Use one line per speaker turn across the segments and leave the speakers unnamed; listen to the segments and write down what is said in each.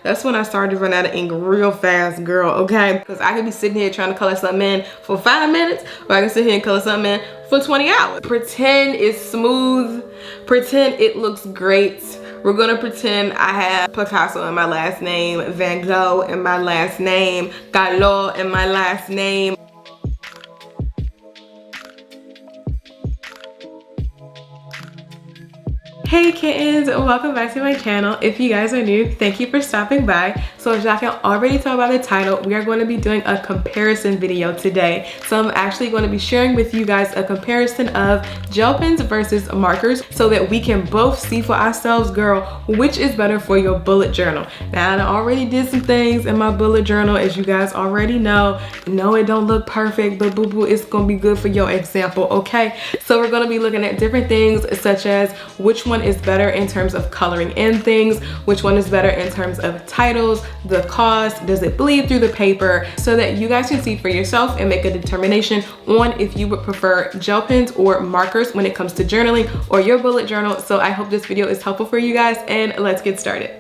That's when I started to run out of ink real fast, girl, okay? Because I could be sitting here trying to color something in for 5 minutes, or I can sit here and color something in for 20 hours. Pretend it's smooth. Pretend it looks great. We're gonna pretend I have Picasso in my last name, Van Gogh in my last name, Gallo in my last name. Hey kittens, welcome back to my channel. If you guys are new, thank you for stopping by. So as y'all can already tell by the title, we are going to be doing a comparison video today. So I'm actually going to be sharing with you guys a comparison of gel pens versus markers so that we can both see for ourselves, girl, which is better for your bullet journal. Now I already did some things in my bullet journal, as you guys already know. No, it don't look perfect, but boo boo, it's gonna be good for your example, okay? So we're gonna be looking at different things such as which one is better in terms of coloring in things, which one is better in terms of titles, the cost, does it bleed through the paper, so that you guys can see for yourself and make a determination on if you would prefer gel pens or markers when it comes to journaling or your bullet journal. So I hope this video is helpful for you guys, and let's get started.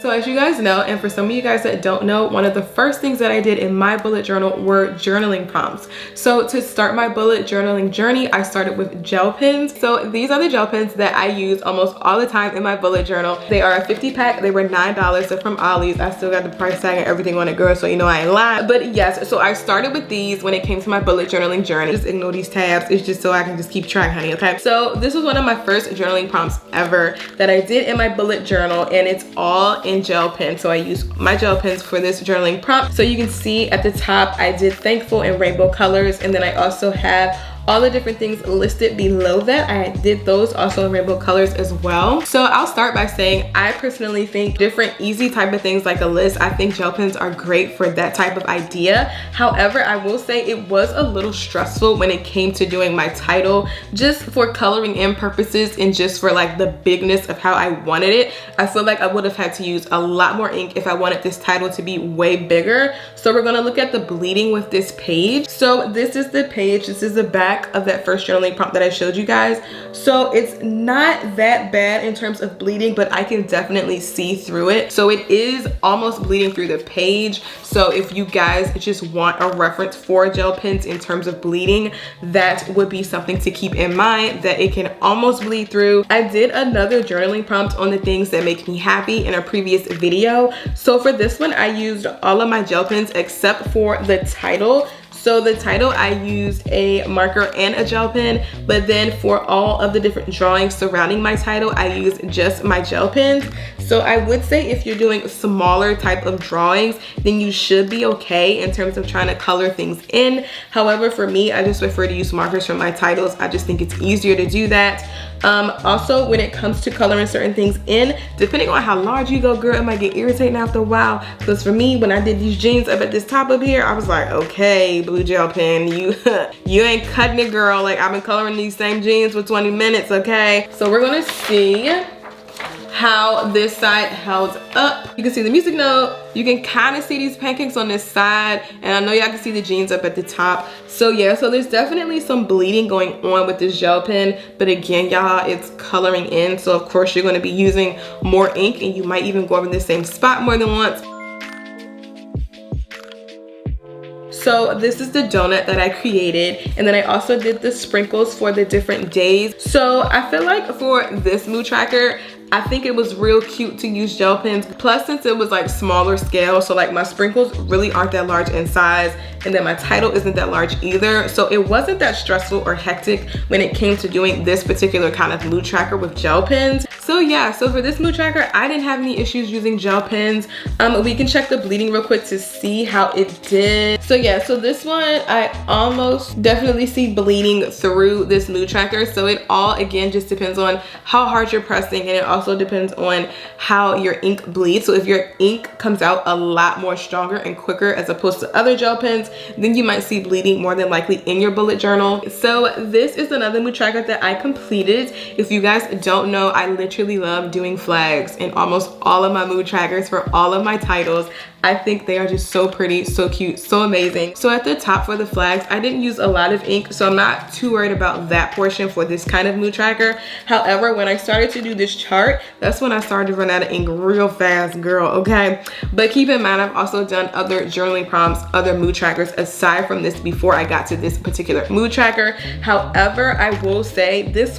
So as you guys know, and for some of you guys that don't know, one of the first things that I did in my bullet journal were journaling prompts. So to start my bullet journaling journey, I started with gel pens. So these are the gel pens that I use almost all the time in my bullet journal. They are a 50 pack. They were $9. They're from Ollie's. I still got the price tag and everything on it, girl, so you know I ain't lying. But yes, so I started with these when it came to my bullet journaling journey. Just ignore these tabs. It's just so I can just keep track, honey, okay? So this was one of my first journaling prompts ever that I did in my bullet journal, and it's all in gel pen. So I use my gel pens for this journaling prompt. So you can see at the top I did thankful in rainbow colors, and then I also have all the different things listed below that. I did those also in rainbow colors as well. So I'll start by saying I personally think different easy type of things like a list, I think gel pens are great for that type of idea. However, I will say it was a little stressful when it came to doing my title, just for coloring in purposes and just for like the bigness of how I wanted it. I feel like I would have had to use a lot more ink if I wanted this title to be way bigger. So we're gonna look at the bleeding with this page. So this is the page, this is the back of that first journaling prompt that I showed you guys. So it's not that bad in terms of bleeding, but I can definitely see through it. So it is almost bleeding through the page. So if you guys just want a reference for gel pens in terms of bleeding, that would be something to keep in mind, that it can almost bleed through. I did another journaling prompt on the things that make me happy in a previous video. So for this one, I used all of my gel pens except for the title. So the title, I used a marker and a gel pen, but then for all of the different drawings surrounding my title, I used just my gel pens. So I would say if you're doing smaller type of drawings, then you should be okay in terms of trying to color things in. However, for me, I just prefer to use markers for my titles. I just think it's easier to do that. Also, when it comes to coloring certain things in, depending on how large you go, girl, it might get irritating after a while. Because for me, when I did these jeans up at this top up here, I was like, okay, blue gel pen, you ain't cutting it, girl. Like, I've been coloring these same jeans for 20 minutes, okay? So we're gonna see how this side held up. You can see the music note. You can kind of see these pancakes on this side, and I know y'all can see the jeans up at the top. So yeah, so there's definitely some bleeding going on with this gel pen, but again, y'all, it's coloring in, so of course you're going to be using more ink, and you might even go over the same spot more than once. So this is the donut that I created, and then I also did the sprinkles for the different days. So I feel like for this mood tracker, I think it was real cute to use gel pens. Plus, since it was like smaller scale, so like my sprinkles really aren't that large in size, and then my title isn't that large either. So it wasn't that stressful or hectic when it came to doing this particular kind of mood tracker with gel pens. So yeah, so for this mood tracker, I didn't have any issues using gel pens. We can check the bleeding real quick to see how it did. So yeah, so this one, I almost definitely see bleeding through this mood tracker. So it all, again, just depends on how hard you're pressing, and it also depends on how your ink bleeds. So if your ink comes out a lot more stronger and quicker as opposed to other gel pens, then you might see bleeding more than likely in your bullet journal. So this is another mood tracker that I completed. If you guys don't know, I literally love doing flags in almost all of my mood trackers for all of my titles. I think they are just so pretty, so cute, so amazing. So at the top for the flags, I didn't use a lot of ink, so I'm not too worried about that portion for this kind of mood tracker. However, when I started to do this chart, start, that's when I started to run out of ink real fast, girl, okay? But keep in mind, I've also done other journaling prompts, other mood trackers aside from this before I got to this particular mood tracker. However, I will say this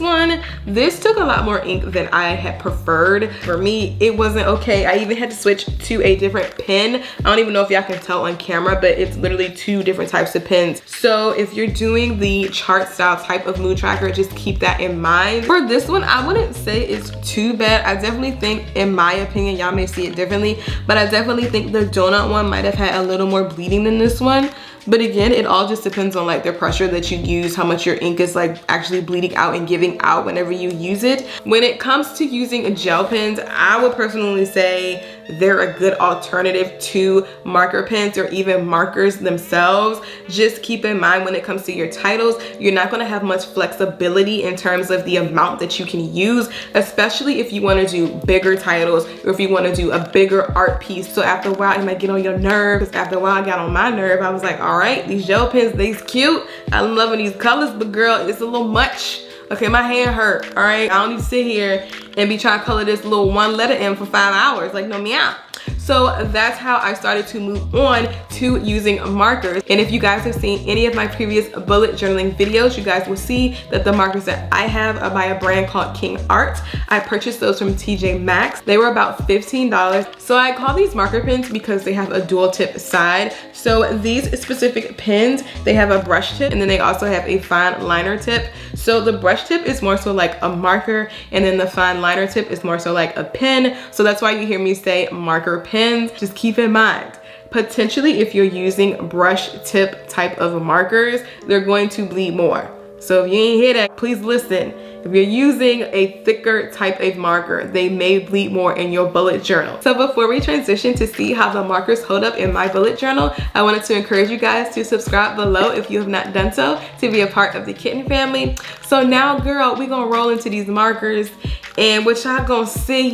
took a lot more ink than I had preferred. For me, it wasn't okay. I even had to switch to a different pen. I don't even know if y'all can tell on camera, but it's literally two different types of pens. So if you're doing the chart style type of mood tracker, just keep that in mind. For this one, I wouldn't say it's too bad. I definitely think, in my opinion, y'all may see it differently, but I definitely think the donut one might have had a little more bleeding than this one. But again, it all just depends on like the pressure that you use, how much your ink is like actually bleeding out and giving out whenever you use it. When it comes to using gel pens, I would personally say they're a good alternative to marker pens or even markers themselves. Just keep in mind, when it comes to your titles, you're not going to have much flexibility in terms of the amount that you can use, especially if you want to do bigger titles or if you want to do a bigger art piece. So after a while, it might get on your nerve. Because after a while, I got on my nerve. I was like, all right, these gel pens, they's cute. I'm loving these colors, but girl, it's a little much. Okay, my hand hurt, all right? I don't need to sit here and be trying to color this little one letter in for 5 hours. Like, no meow. So that's how I started to move on to using markers. And if you guys have seen any of my previous bullet journaling videos, you guys will see that the markers that I have are by a brand called King Art. I purchased those from TJ Maxx. They were about $15. So I call these marker pens because they have a dual tip side. So these specific pens, they have a brush tip and then they also have a fine liner tip. So the brush tip is more so like a marker and then the fine liner tip is more so like a pen. So that's why you hear me say marker pens. Just keep in mind, potentially if you're using brush tip type of markers, they're going to bleed more. So if you ain't hear that, please listen. If you're using a thicker type of marker, they may bleed more in your bullet journal. So before we transition to see how the markers hold up in my bullet journal, I wanted to encourage you guys to subscribe below if you have not done so, to be a part of the Kitten family. So now, girl, we gonna roll into these markers, and what y'all gonna see,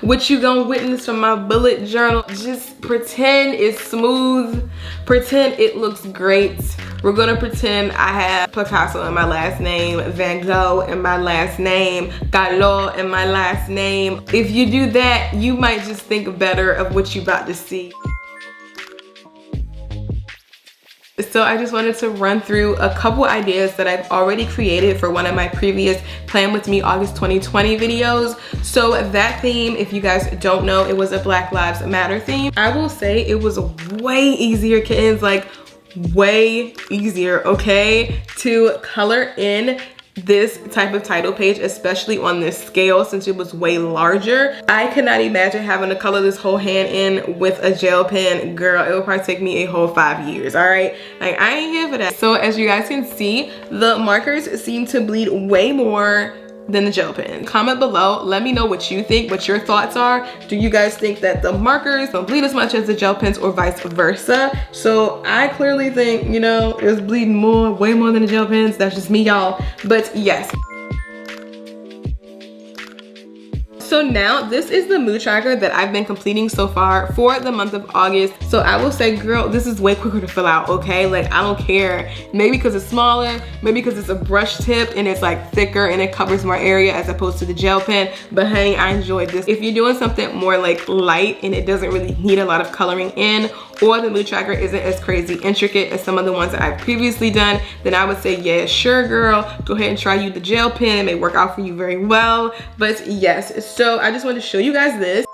what you gonna witness from my bullet journal, just pretend it's smooth, pretend it looks great. We're gonna pretend I have Picasso in my last name, Van Gogh in my last name, Gallo in my last name. If you do that, you might just think better of what you about to see. So I just wanted to run through a couple ideas that I've already created for one of my previous Plan With Me August 2020 videos. So that theme, if you guys don't know, it was a Black Lives Matter theme. I will say it was way easier, kittens, like way easier, okay, to color in this type of title page, especially on this scale, since it was way larger. I could not imagine having to color this whole hand in with a gel pen. Girl, it would probably take me a whole 5 years, all right? Like, I ain't here for that. So as you guys can see, the markers seem to bleed way more than the gel pen. Comment below, let me know what you think, what your thoughts are. Do you guys think that the markers don't bleed as much as the gel pens or vice versa? So I clearly think, you know, it was bleeding more, way more than the gel pens. That's just me, y'all. But yes. So now this is the mood tracker that I've been completing so far for the month of August. So I will say, girl, this is way quicker to fill out, okay? Like, I don't care. Maybe because it's smaller, maybe because it's a brush tip and it's like thicker and it covers more area as opposed to the gel pen. But honey, I enjoyed this. If you're doing something more like light and it doesn't really need a lot of coloring in, or the mood tracker isn't as crazy intricate as some of the ones that I've previously done, then I would say, yeah, sure, girl, go ahead and try you the gel pen. It may work out for you very well. But yes, so I just wanted to show you guys this.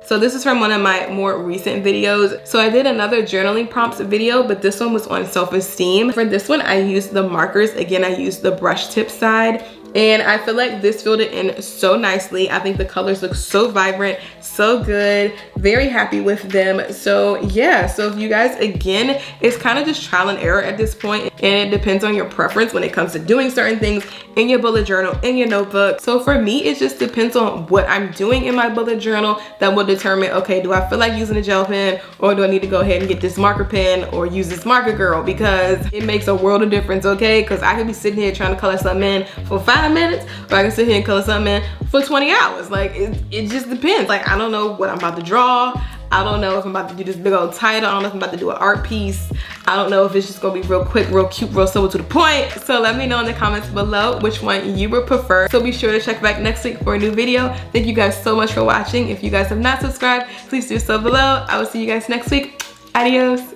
So this is from one of my more recent videos. So I did another journaling prompts video, but this one was on self-esteem. For this one, I used the markers. Again, I used the brush tip side. And I feel like this filled it in so nicely. I think the colors look so vibrant, so good. Very happy with them. So yeah, so if you guys, again, it's kind of just trial and error at this point, and it depends on your preference when it comes to doing certain things in your bullet journal, in your notebook. So for me, it just depends on what I'm doing in my bullet journal that will determine, okay, do I feel like using a gel pen, or do I need to go ahead and get this marker pen or use this marker girl, because it makes a world of difference, okay? Because I could be sitting here trying to color something in for 5 minutes, or I can sit here and color something in for 20 hours. Like, it just depends. Like, I don't know what I'm about to draw. I don't know if I'm about to do this big old title. I don't know if I'm about to do an art piece. I don't know if it's just gonna be real quick, real cute, real simple to the point. So let me know in the comments below which one you would prefer. So be sure to check back next week for a new video. Thank you guys so much for watching. If you guys have not subscribed, please do so below. I will see you guys next week. Adios.